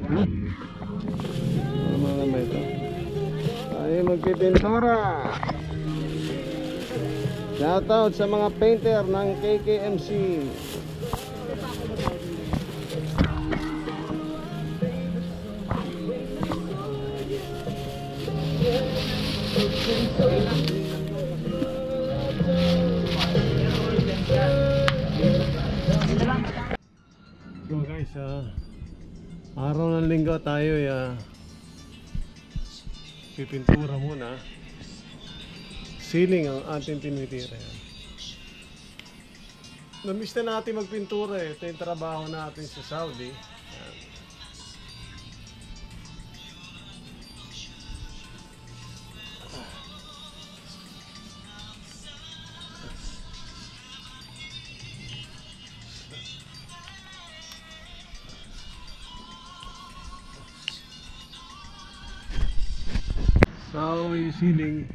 Mga naman ito. Tayo magpipintura. Shoutout sa mga painter ng KKMC. So guys, araw ng linggo tayo pipintura muna. Ceiling ang ating tinitira. Namiss na natin magpintura eh. Ito yung trabaho natin sa Saudi. Yan. So yung ceiling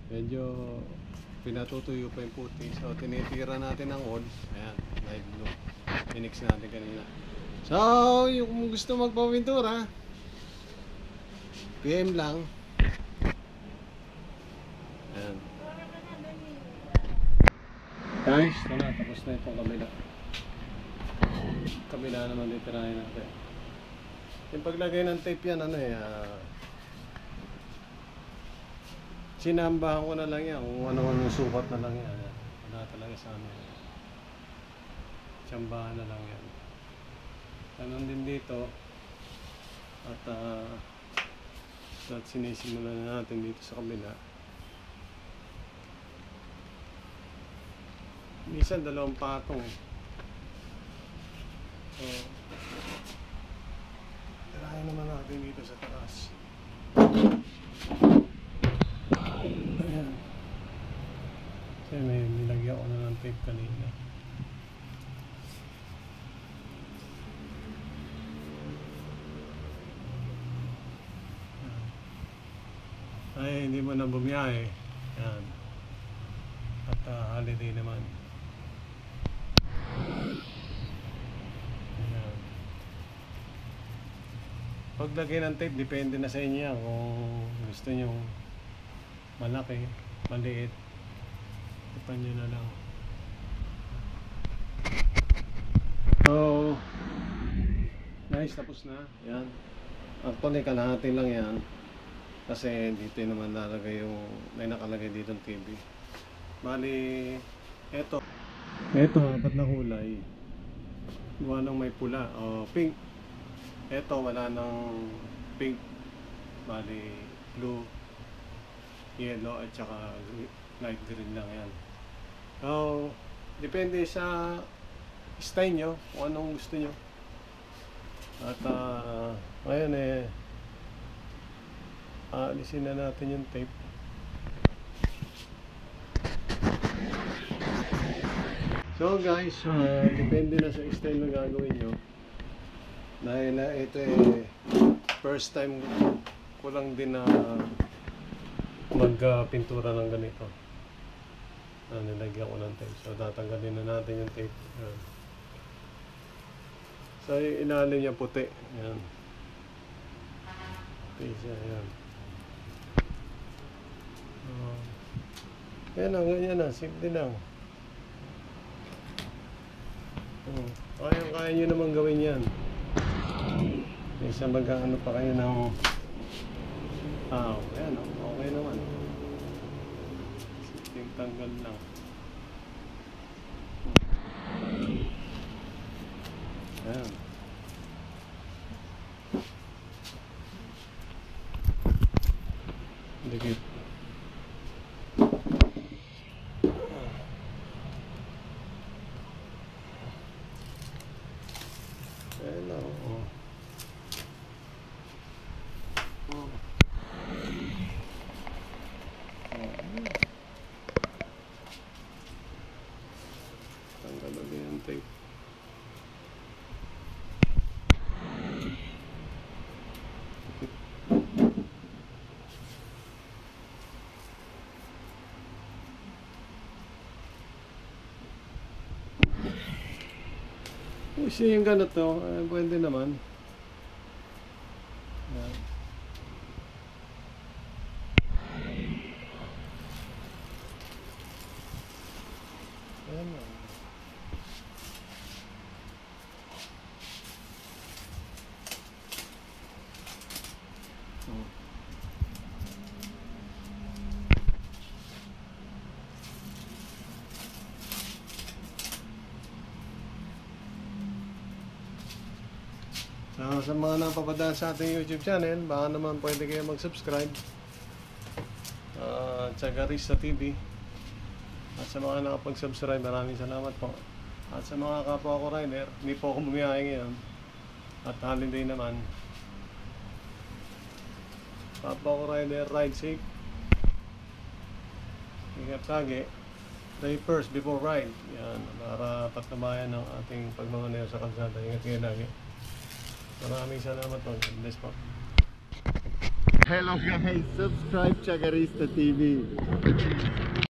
medyo pinatutuyo pa yung puti. So tinitira natin ang wall. Ayan, light blue. Minix natin kanina. So yung gusto magpapintura, PM lang. Ayan. Guys, ito na. Tapos na itong kabila. Kabila naman ditirahin natin. Yung paglagay ng tape yan, sinambahan ko na lang yan. Kung ano-ano sukat na lang yan. Wala talaga sa amin. Tsambahan na lang yan. Ganon din dito. At sinisimulan na natin dito sa kabila. Minsan dalawang patong eh. So, tirahin naman natin dito sa taas. Ayan. Kasi may nilagyan ko na ng tape kanina. Ay, hindi mo na bumiyahe. Ayan. At holiday naman. Ayan. Paglagay ng tape, depende na sa inyo yan. Kung gusto nyo malaki, maliit, ipan nyo na lang. So guys, tapos na. Yan. Actually, kalahati lang yan. Kasi dito naman nalagay yung may nakalagay dito ng TV. Bali, eto, apat na kulay. Gawa ng may pula o pink. Eto, wala ng pink. Bali, blue, yellow at saka light green lang yan. So, depende sa style nyo, kung anong gusto nyo. At ngayon aalisin na natin yung tape. So guys, depende na sa style na gagawin nyo. Dahil ito first time ko lang din na magpintura ng ganito. Nilagyan ko ng tape. So tatanggalin na natin yung tape. Ayan. So yung ilalim niya puti. Ayan. Puti siya. Ayan. Ayan lang, ganyan na. Simple lang. Kaya nyo naman gawin yan. Isa mag-ano pa kayo ng ayan, okay naman. Simpleng tanggal lang. Ayan. Dikit. Ayan lang, tanggal na din ang tape. Kasi yung ganito, pwede naman. Sa mga napapadaan sa ating YouTube channel, baka naman pwede kayo mag-subscribe. Chagarista TV. At sa mga nakapag-subscribe, maraming salamat po. At sa mga kapwa ko rider, hindi po ako bumiyahe ngayon. At holiday naman. Kapwa ko rider, ride safe. Ingat lagi. Play first before ride. Yan, para patnabayan ng ating pagmamaneho sa kalsada. Ingat kayo lagi. Maraming salamat po. Bless po. Hello guys, subscribe Chagarista TV.